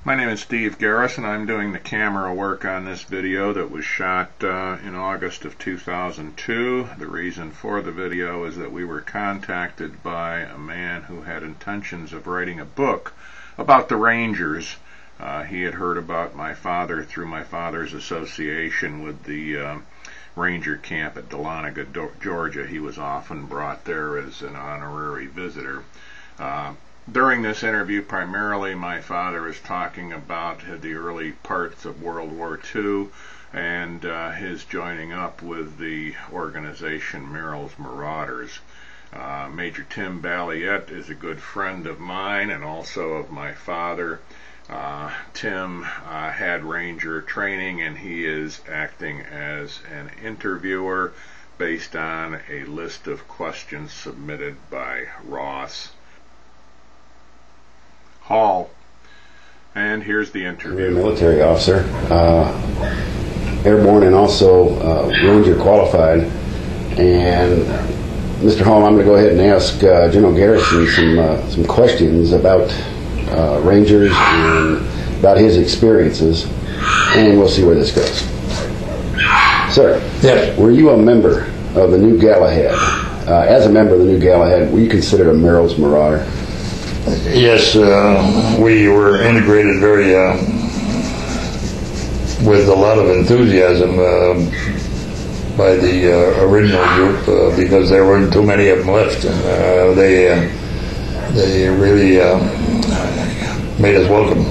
My name is Steve Garrison. I'm doing the camera work on this video that was shot in August of 2002. The reason for the video is that we were contacted by a man who had intentions of writing a book about the Rangers. He had heard about my father through my father's association with the Ranger camp at Dahlonega, Georgia. He was often brought there as an honorary visitor. During this interview, primarily my father is talking about the early parts of World War II and his joining up with the organization Merrill's Marauders. Major Tim Balliett is a good friend of mine and also of my father. Tim had Ranger training, and he is acting as an interviewer based on a list of questions submitted by Ross Hall. And here's the interview. Military officer, Airborne, and also Ranger qualified. And Mr. Hall, I'm going to go ahead and ask General Garrison some questions about Rangers and about his experiences, and we'll see where this goes. Sir, yes. Were you a member of the New Galahad? As a member of the New Galahad, were you considered a Merrill's Marauder? Yes, we were integrated very with a lot of enthusiasm by the original group because there weren't too many of them left, and they really made us welcome.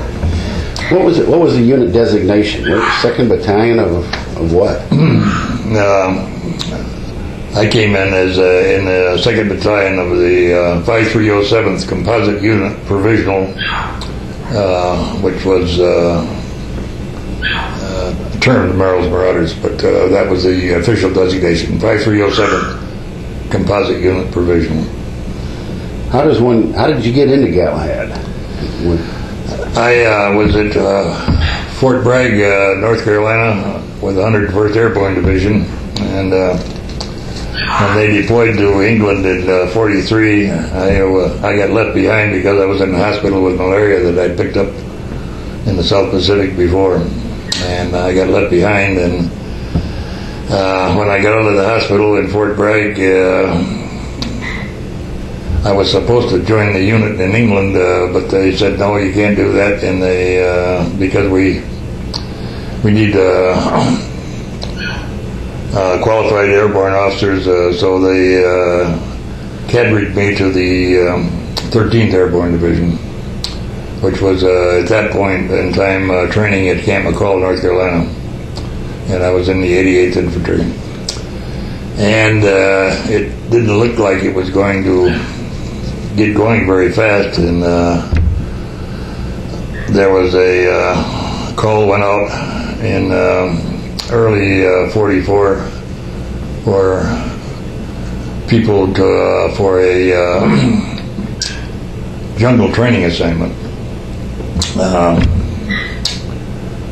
What was it? What was the unit designation? Second Battalion of what? I came in as in the 2nd Battalion of the 5307th Composite Unit Provisional, which was termed Merrill's Marauders, but that was the official designation, 5307th Composite Unit Provisional. How did you get into Galahad? I was at Fort Bragg, North Carolina, with the 101st Airborne Division, and when they deployed to England in '43, I got left behind because I was in the hospital with malaria that I'd picked up in the South Pacific before, and I got left behind. And when I got out of the hospital in Fort Bragg, I was supposed to join the unit in England, but they said no, you can't do that, and they because we need qualified airborne officers, so they cadreed me to the 13th Airborne Division, which was at that point in time training at Camp McCall, North Carolina, and I was in the 88th Infantry. And it didn't look like it was going to get going very fast, and there was a call went out in early 44 for people for a jungle training assignment.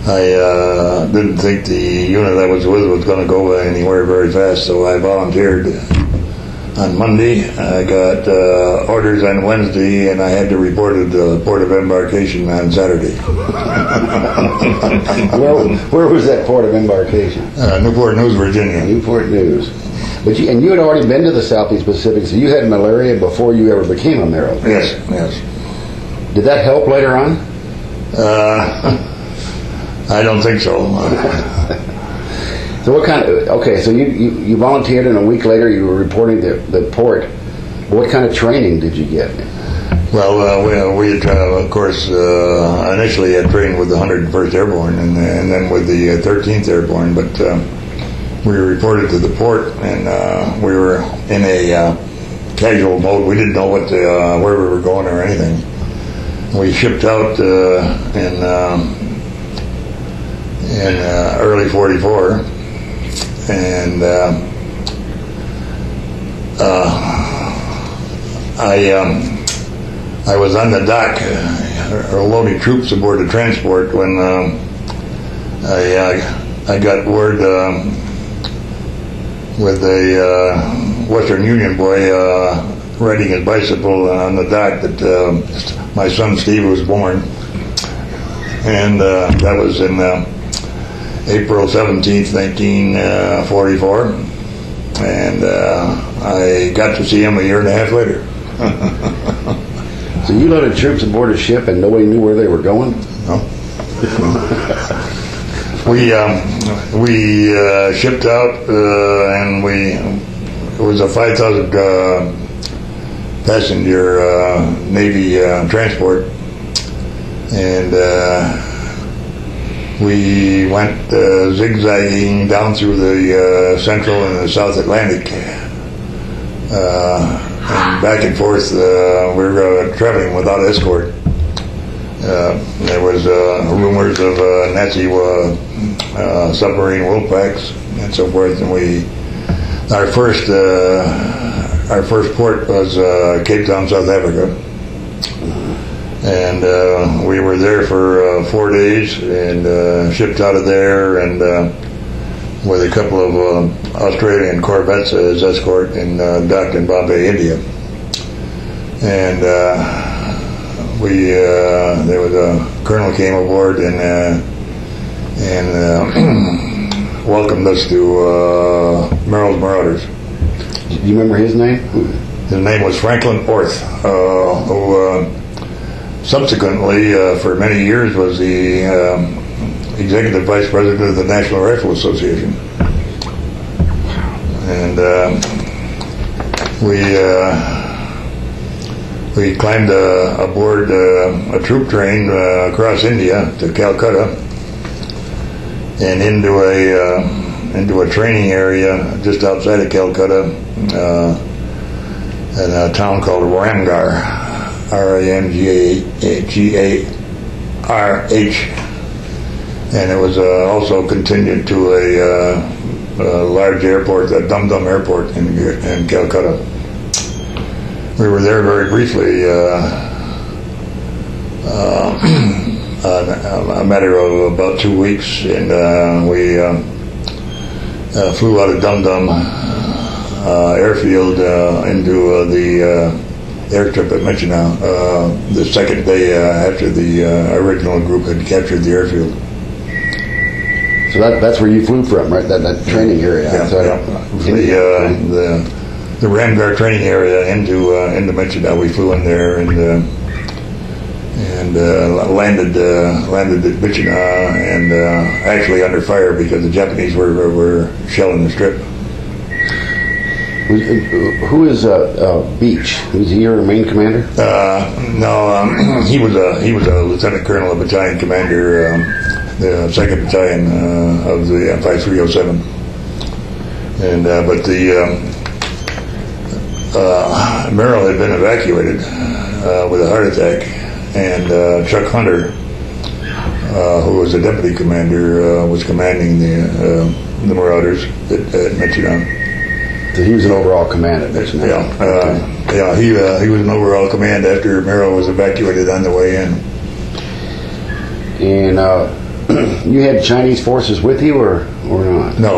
I didn't think the unit I was with was going to go anywhere very fast, so I volunteered on Monday. I got orders on Wednesday, and I had to report at the port of embarkation on Saturday. Where was that port of embarkation? Newport News, Virginia. Newport News. But you had already been to the Southeast Pacific, so you had malaria before you ever became a Merrill. Yes, yes. Did that help later on? I don't think so. So what kind of, okay, so you volunteered, and a week later you were reporting to the port. What kind of training did you get? Well, we had, of course, initially had trained with the 101st Airborne and then with the 13th Airborne, but we reported to the port, and we were in a casual mode. We didn't know where we were going or anything. We shipped out in early 44, and I was on the dock loading troops aboard the transport when I got word with a Western Union boy riding his bicycle on the dock that my son Steve was born. and that was in April 17th, 1944, and I got to see him a year and a half later. So you loaded troops aboard a ship and nobody knew where they were going? No. We shipped out, and it was a 5,000 passenger Navy transport, and we went zigzagging down through the Central and the South Atlantic, and back and forth. We were traveling without escort. There was rumors of Nazi submarine wolf packs and so forth, and our first port was Cape Town, South Africa, and we were there for 4 days, and shipped out of there, and with a couple of Australian corvettes as escort, and docked in Bombay, India, and there was a colonel came aboard and welcomed us to Merrill's Marauders. Do you remember his name? His name was Franklin Orth, who subsequently, for many years, was the executive vice president of the National Rifle Association. And we climbed aboard a troop train across India to Calcutta, and into a training area just outside of Calcutta, in a town called Ramgarh, Ramgarh, and it was also continued to a large airport, the Dum Dum Airport in Calcutta. We were there very briefly, a matter of about 2 weeks, and we flew out of Dum Dum airfield into the airstrip at Michina the second day after the original group had captured the airfield. So that's where you flew from, right? That training area. The Ramgarh training area into Michina. We flew in there and landed at Michina, and actually under fire because the Japanese were shelling the strip. Who is Beach? Was he your main commander? No, he was a lieutenant colonel, a battalion commander, the 2nd Battalion of the 5307. And but the Merrill had been evacuated with a heart attack, and Chuck Hunter, who was the deputy commander, was commanding the Marauders at Michigan. So he was an overall command at Michigan. Yeah, he was an overall command after Merrill was evacuated on the way in. And you had Chinese forces with you, or not? No,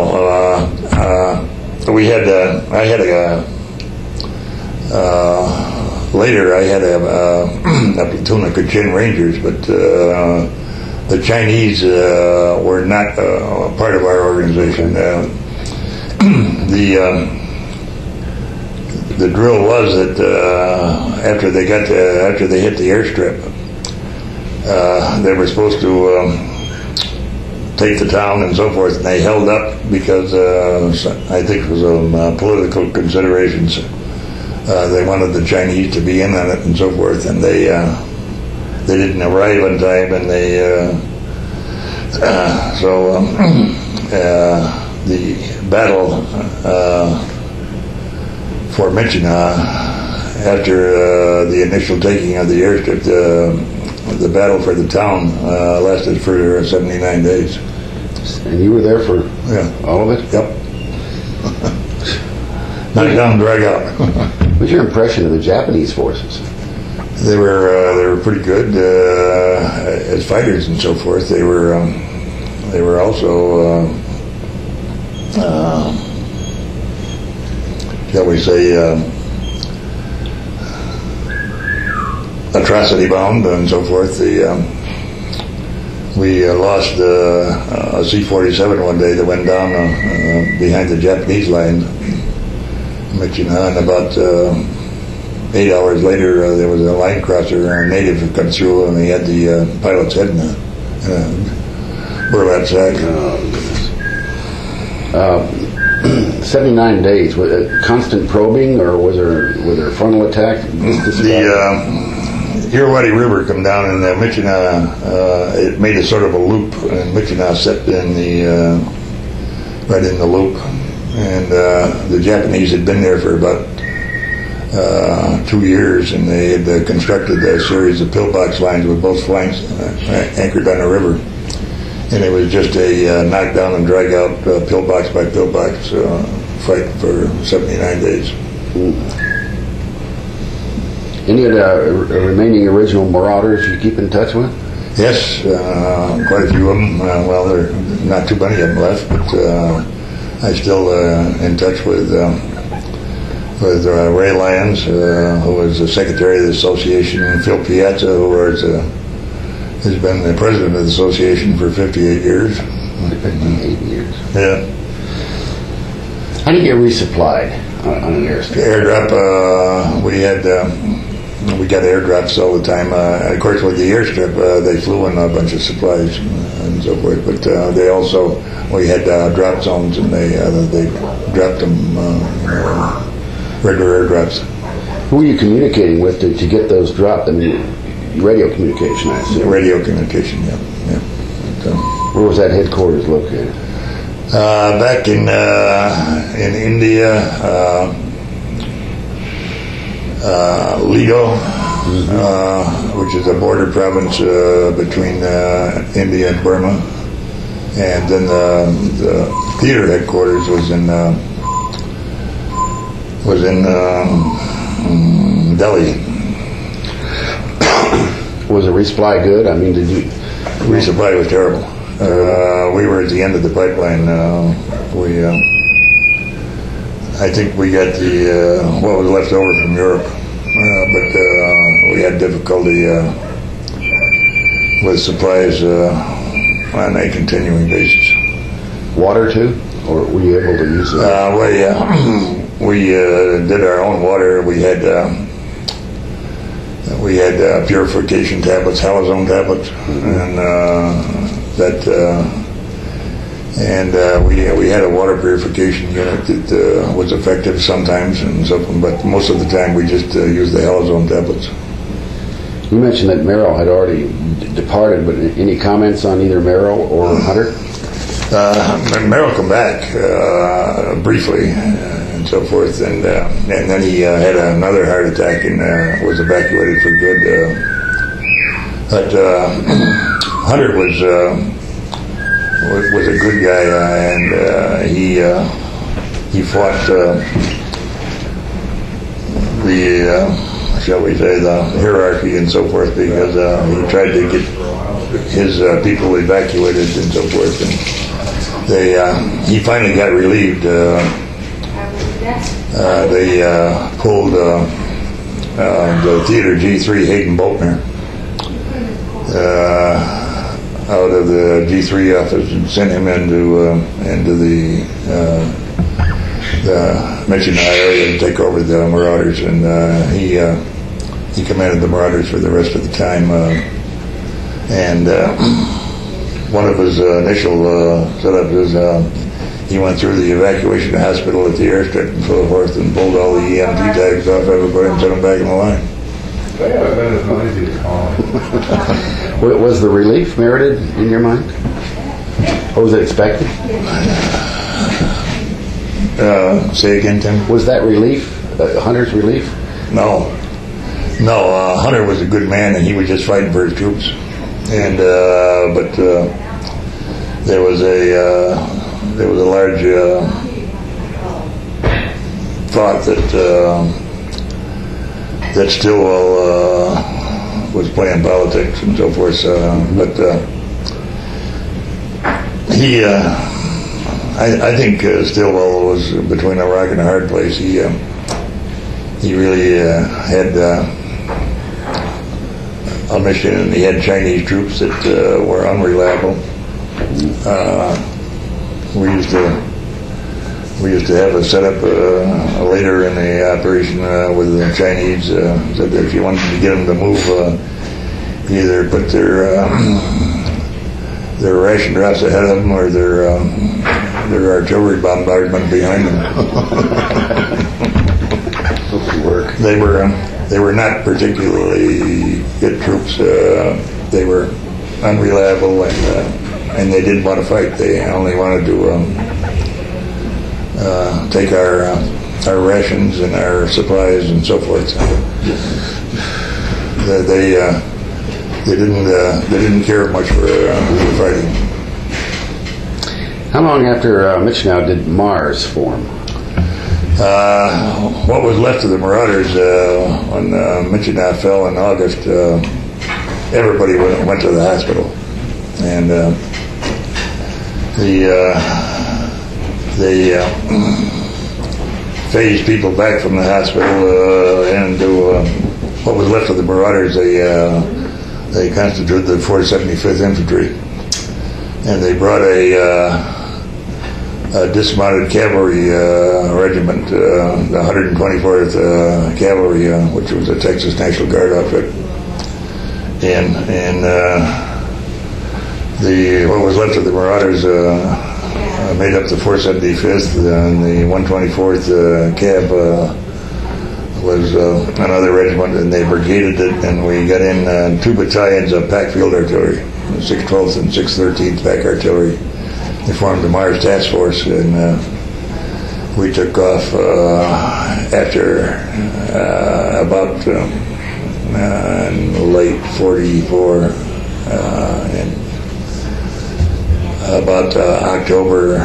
we had. I had later I had a platoon of Kachin Rangers, but the Chinese were not part of our organization. The drill was that after they hit the airstrip, they were supposed to take the town and so forth, and they held up because I think it was political considerations. They wanted the Chinese to be in on it and so forth, and they didn't arrive on time, and the battle for Michina, after the initial taking of the airstrip, the battle for the town lasted for 79 days. And you were there for all of it? Yep. Knock down, drag out. What's your impression of the Japanese forces? They were pretty good as fighters and so forth. They were also shall we say atrocity bound and so forth. we lost a C-47 one day that went down behind the Japanese line, and about 8 hours later there was a line crosser, a native that come through, and he had the pilot's head in a burlap sack. 79 days, was it constant probing, or were there frontal attacks? The Irrawaddy River come down, and Michina, it made a sort of a loop, and Michina set in right in the loop, and the Japanese had been there for about 2 years, and they had constructed a series of pillbox lines with both flanks anchored on the river, and it was just a knock down and drag out pillbox by pillbox fight for 79 days. Any of the remaining original marauders you keep in touch with? Yes, quite a few of them. Well, there are not too many of them left, but I'm still in touch with Ray Lyons, who was the secretary of the association, and Phil Piazza, who has been the president of the association for 58 years. 58 years. Yeah. How do you get resupplied on an airstrip? Airdrop, we got airdrops all the time. Of course, with the airstrip, they flew in a bunch of supplies and so forth. But they also, we had drop zones, and they dropped them, regular airdrops. Who were you communicating with to get those dropped? I mean, radio communication, I assume. Radio communication, yeah. But, where was that headquarters located? Back in India. Lido, which is a border province between India and Burma, and then the theater headquarters was in Delhi. Was the resupply good? I mean, did you? Resupply was terrible. We were at the end of the pipeline. I think we got what was left over from Europe, but we had difficulty with supplies on a continuing basis. Water too, or were you able to use it? We did our own water. We had purification tablets, halazone tablets, and we had a water purification unit that was effective sometimes, and so, but most of the time we just used the halazone tablets. You mentioned that Merrill had already departed, but any comments on either Merrill or Hunter? Merrill come back briefly and so forth, and then he had another heart attack and was evacuated for good. But Hunter was a good guy, and he fought shall we say, the hierarchy and so forth, because he tried to get his people evacuated and so forth, and he finally got relieved. They pulled the Theater G3 Hayden Boltner out of the G3 office and sent him into the Michigan area to take over the marauders, and he commanded the marauders for the rest of the time. And one of his initial setups is he went through the evacuation hospital at the airstrip and so forth, and pulled all the EMT tags off everybody and sent them back in the line. Was the relief merited in your mind? Or was it expected? Say again, Tim? Was that relief, Hunter's relief? No. Hunter was a good man, and he was just fighting for his troops. And but there was a large thought that Stillwell was playing politics and so forth. But I think Stillwell was between a rock and a hard place. He really had a mission, and he had Chinese troops that were unreliable. We used to have a setup later in the operation with the Chinese, so that if you wanted to get them to move, either put their ration drops ahead of them or their artillery bombardment behind them. They were not particularly good troops. They were unreliable, and they didn't want to fight. They only wanted to take our rations and our supplies and so forth. They didn't care much for fighting. How long after Michinow did Mars form? What was left of the Marauders when Michinow fell in August, everybody went to the hospital, and they phased people back from the hospital and to what was left of the Marauders. They constituted the 475th Infantry, and they brought a dismounted cavalry regiment, the 124th Cavalry, which was a Texas National Guard outfit, and what was left of the Marauders made up the 475th, and the 124th Cav was another regiment, and they brigaded it, and we got in 2 battalions of pack field artillery, 612th and 613th Pack Artillery. They formed the Mars Task Force, and we took off after about late 44, and about October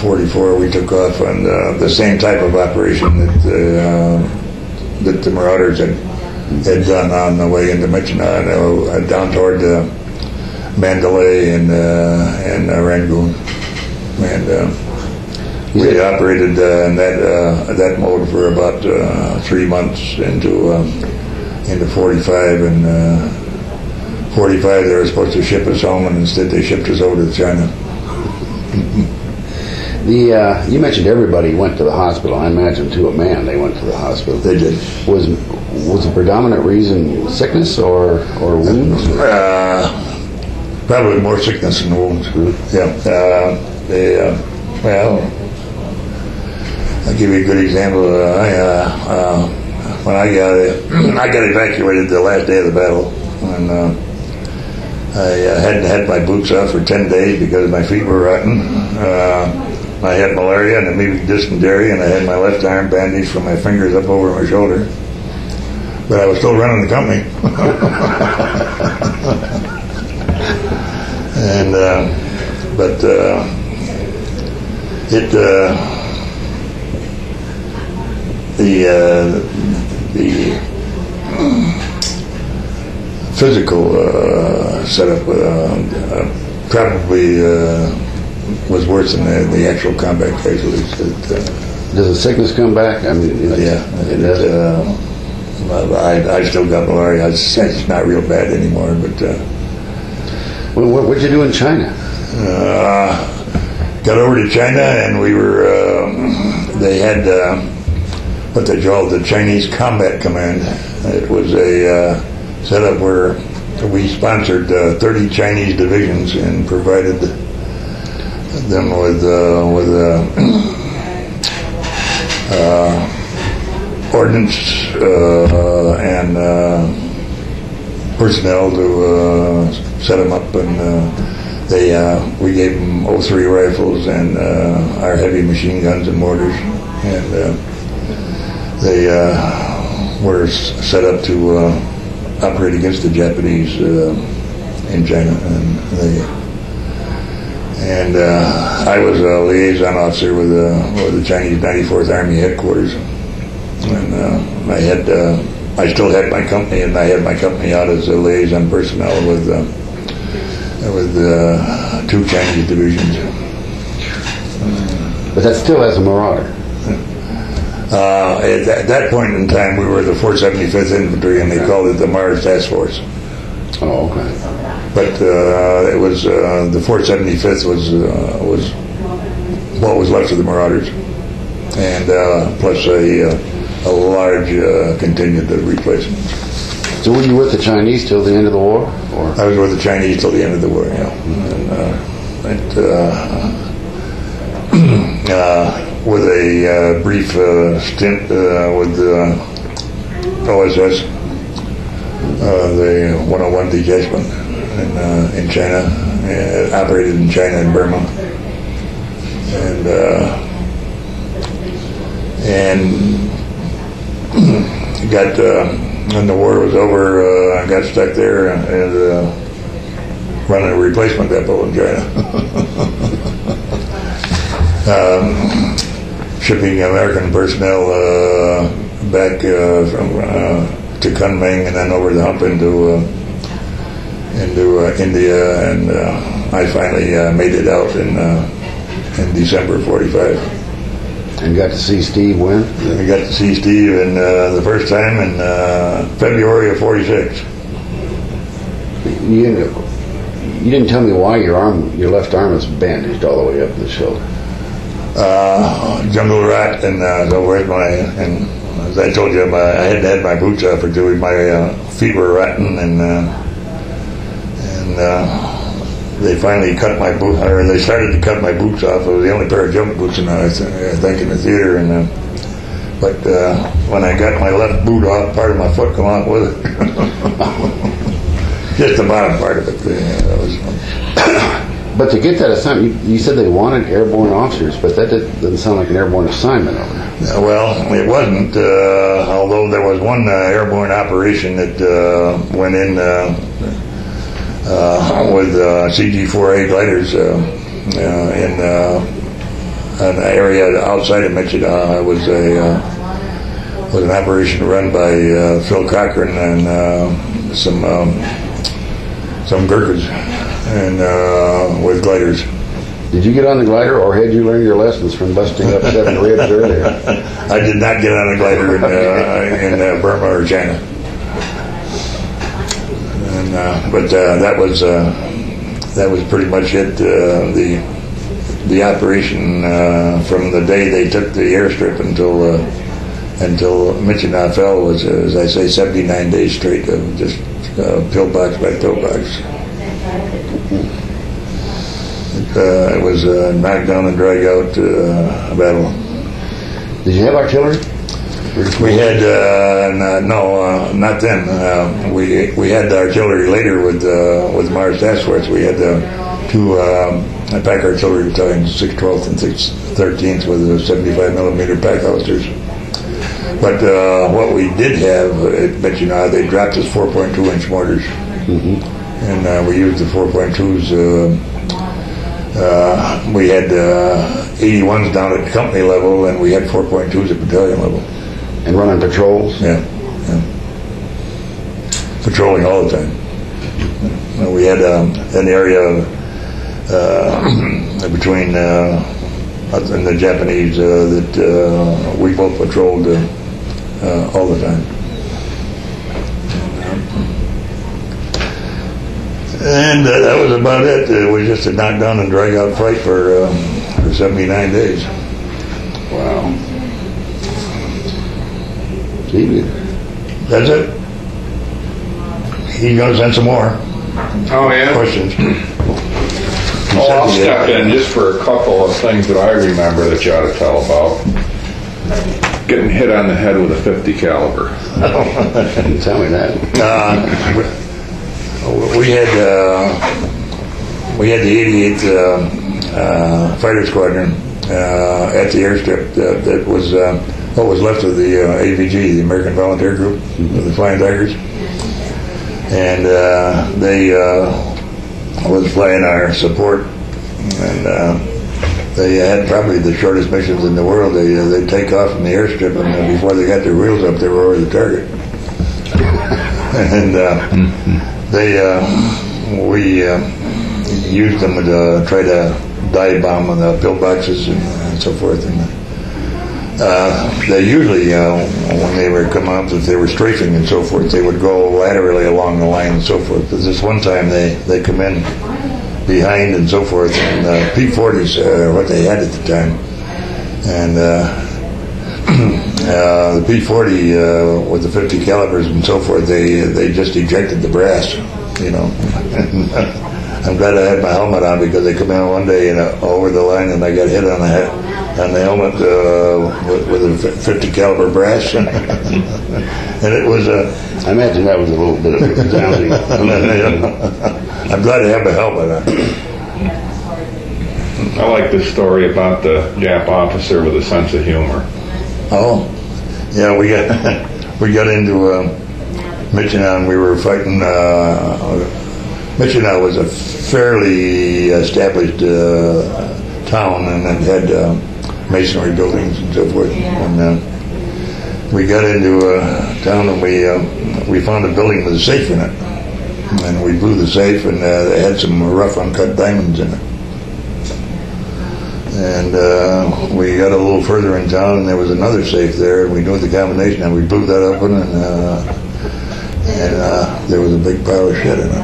44, we took off on the same type of operation that the Marauders had done on the way into Michinow, down toward Mandalay and Rangoon, and we operated in that mode for about 3 months into 45, and 45 they were supposed to ship us home, and instead they shipped us over to China. You mentioned everybody went to the hospital. I imagine to a man they went to the hospital. They did. Was the predominant reason sickness or wounds? Probably more sickness than wounds. Yeah. Well, I'll give you a good example. When I got evacuated the last day of the battle, and I hadn't had my boots off for 10 days because my feet were rotten. I had malaria and amoebic dysentery, and I had my left arm bandaged from my fingers up over my shoulder. But I was still running the company. And the physical setup probably was worse than the actual combat casualties. Does the sickness come back? I mean, yeah, it does. I still got malaria. It's not real bad anymore, but. What'd you do in China? Got over to China, and we were. They had what they called the Chinese Combat Command. It was a setup where we sponsored 30 Chinese divisions and provided them with ordnance and personnel to set them up, and we gave them 03 rifles and our heavy machine guns and mortars, and they were set up to operate against the Japanese in China, and I was a liaison officer with the Chinese 94th Army headquarters, and I still had my company, and I had my company out as a liaison personnel with 2 Chinese divisions. But that's still as a marauder. At that point in time, we were the 475th Infantry, and they called it the Mars Task Force. Oh, okay. But it was the 475th was what was left of the Marauders, and plus a large contingent of replacements. So were you with the Chinese till the end of the war? Or? I was with the Chinese till the end of the war, yeah. And with a brief stint with OSS, the 101 detachment in China, operated in China and Burma, and got when the war was over, I got stuck there and running a replacement depot in China. Shipping American personnel back from to Kunming and then over the hump into India, and I finally made it out in December of '45. And got to see Steve when? I got to see Steve in the first time in February of '46. You didn't tell me why your left arm was bandaged all the way up the shoulder. Jungle rat and so where's and as I told you, I hadn't had my boots off for 2 weeks. My feet were rotten, and they finally cut my boot, or they started to cut my boots off. It was the only pair of jump boots in I think in the theater, and but when I got my left boot off, part of my foot come out with it. Just the bottom part of it. But to get that assignment, you said they wanted airborne officers, but that doesn't sound like an airborne assignment over there. Well, it wasn't, although there was one airborne operation that went in with CG-4A gliders in an area outside of Michigan. It was an operation run by Phil Cochran and some Gurkhas and with gliders. Did you get on the glider, or had you learned your lessons from busting up 7 ribs earlier? I did not get on a glider in Burma or China. And, but that was pretty much it. The operation from the day they took the airstrip until Michigan fell was, as I say, 79 days straight of just pillbox by pillbox. It was a knock-down and drag-out battle. Did you have artillery? We had no, not then. We had artillery later with Mars Task Force. We had 2 pack artillery battalions, 612th and 613th, with 75mm pack holsters. But what we did have at Michigan, they dropped us 4.2-inch mortars, and we used the 4.2s. We had 81s down at company level, and we had 4.2s at battalion level. And running patrols? Yeah. Patrolling all the time. We had an area between us and the Japanese that we both patrolled all the time. And that was about it. It was just a knock-down and drag-out fight for 79 days. Wow. That's it. He's going to send some more. Oh, yeah? Questions. I'll step in just for a couple of things that I remember that you ought to tell about. Getting hit on the head with a .50 caliber. Tell me that. We had the 88th Fighter Squadron at the airstrip. That was what was left of the AVG, the American Volunteer Group, of the Flying Tigers, and they was flying our support, and they had probably the shortest missions in the world. They'd take off from the airstrip, and before they got their wheels up, they were over the target. And we used them to try to dive bomb on the pillboxes and so forth. And They usually, when they were coming up, if they were strafing and so forth, they would go laterally along the line and so forth. Because this one time they come in behind and so forth, and P-40s are what they had at the time. And the P-40 with the 50 calibers and so forth, they just ejected the brass, you know. And, I'm glad I had my helmet on, because they come in one day and over the line, and I got hit on the head on the helmet with a 50 caliber brass, and it was I imagine that was a little bit of a resounding. I'm glad I have my helmet on. I like this story about the Jap officer with a sense of humor. Oh, yeah, we got into Michigan. We were fighting. Michigan was a fairly established town, and it had masonry buildings and so forth. And we got into town, and we found a building with a safe in it, and we blew the safe, and they had some rough uncut diamonds in it. And we got a little further in town, and there was another safe there, and we knew the combination, and we blew that open, and there was a big pile of shit in it.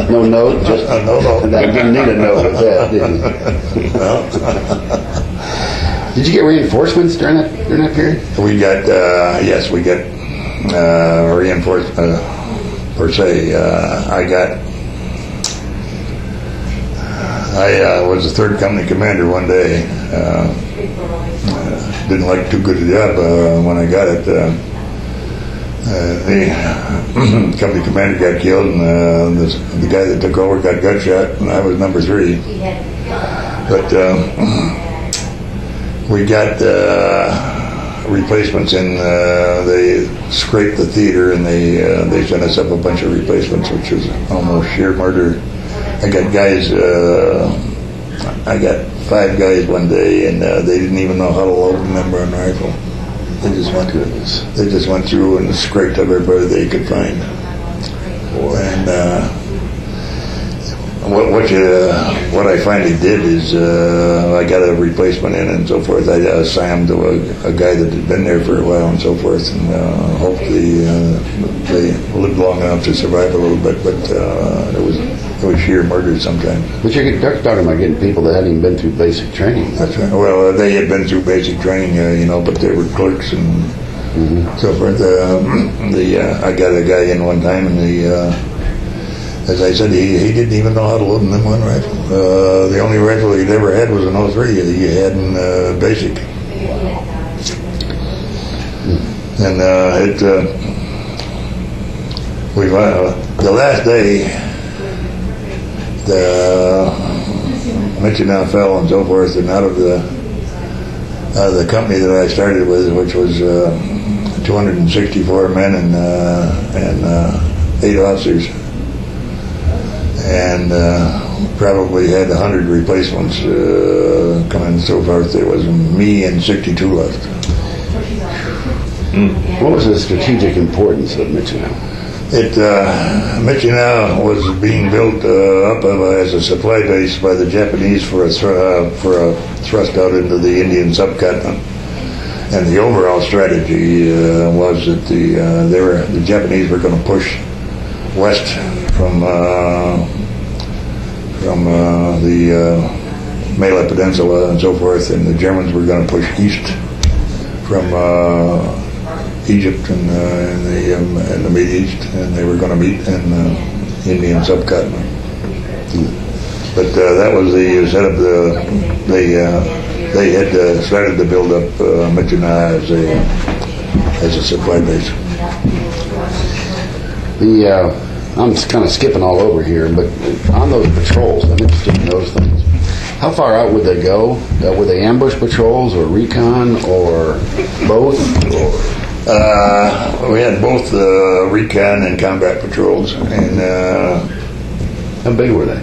No note, just no note. That didn't need a note with that, did you? No. Did you get reinforcements during that period? We got yes, we got reinforcements per se. I was the 3rd Company commander one day. Didn't like too good a job when I got it. The company commander got killed, and the guy that took over got gut shot, and I was number 3. But we got replacements, and they scraped the theater, and they sent us up a bunch of replacements, which was almost sheer murder. I got 5 guys one day, and they didn't even know how to load a number on rifle. They just went through and scraped up everybody they could find. And what I finally did is I got a replacement in and so forth. I assigned to a guy that had been there for a while and so forth, and hopefully they lived long enough to survive a little bit. But it was sheer murder sometimes. But you're talking about getting people that hadn't even been through basic training. That's right. Well, they had been through basic training, but they were clerks and so forth. I got a guy in one time, and as I said, he didn't even know how to load an M1 rifle. The only rifle he'd ever had was an 03 he had in basic. And the last day, the Michigan fell and so forth, and out of the company that I started with, which was 264 men and 8 officers, and probably had 100 replacements coming so forth. There was me and 62 left. What was the strategic importance of Michigan? Michigan was being built up as a supply base by the Japanese for a thrust out into the Indian subcontinent. And the overall strategy was that the Japanese were going to push west from the Malay Peninsula and so forth, and the Germans were going to push east from Egypt and the Mid East, and they were going to meet in the Indian subcontinent. But that was the setup. They had started to build up Michigan as a supply base. I'm just kind of skipping all over here, but on those patrols, I'm interested in those things. How far out would they go? Were they ambush patrols or recon or both? We had both recon and combat patrols, and how big were they?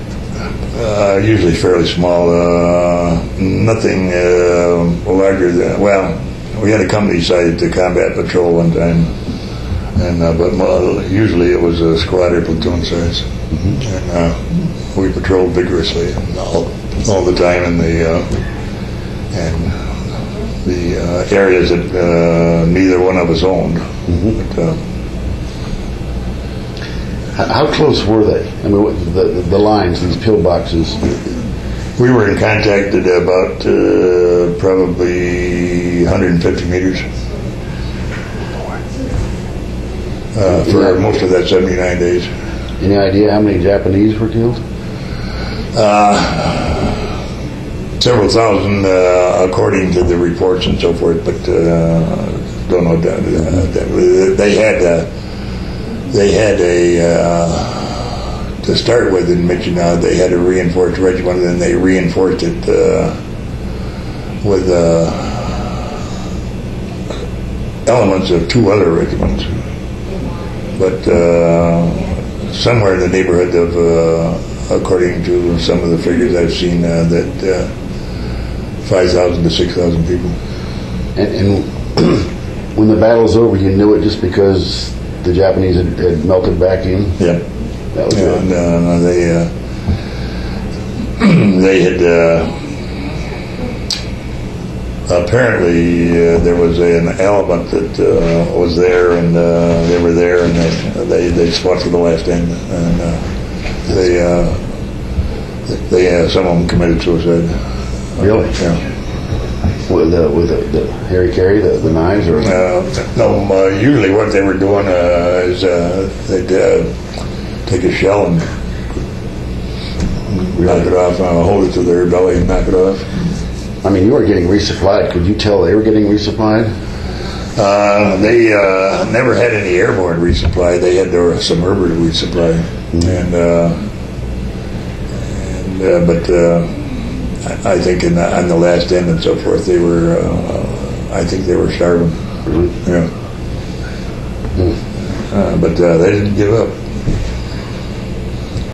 Usually fairly small. Nothing larger than. Well, we had a company sighted to combat patrol one time. and but usually it was a squad or platoon size, and we patrolled vigorously all the time in the areas that neither one of us owned. But, how close were they? I mean, the lines, these pillboxes. we were in contact at about probably 150 meters for most of that 79 days. Any idea how many Japanese were killed? Several thousand, according to the reports and so forth, but don't know that. They had a to start with in Michigan. They had a reinforced regiment, and then they reinforced it with elements of 2 other regiments. But somewhere in the neighborhood of, according to some of the figures I've seen, that 5,000 to 6,000 people. And when the battle's over, you knew it just because the Japanese had melted back in? Yeah. That was yeah, they had apparently there was an element that was there, and they were there, and they fought to the last end, and they some of them committed suicide. Really? Yeah. With the Harry Carry, the knives, or no? Usually, what they were doing is they'd take a shell and knock it off, hold it to their belly and knock it off. I mean, you were getting resupplied. Could you tell they were getting resupplied? They never had any airborne resupply. They had their suburban resupply, but I think on the last end and so forth, they were. I think they were starving. Yeah. But they didn't give up.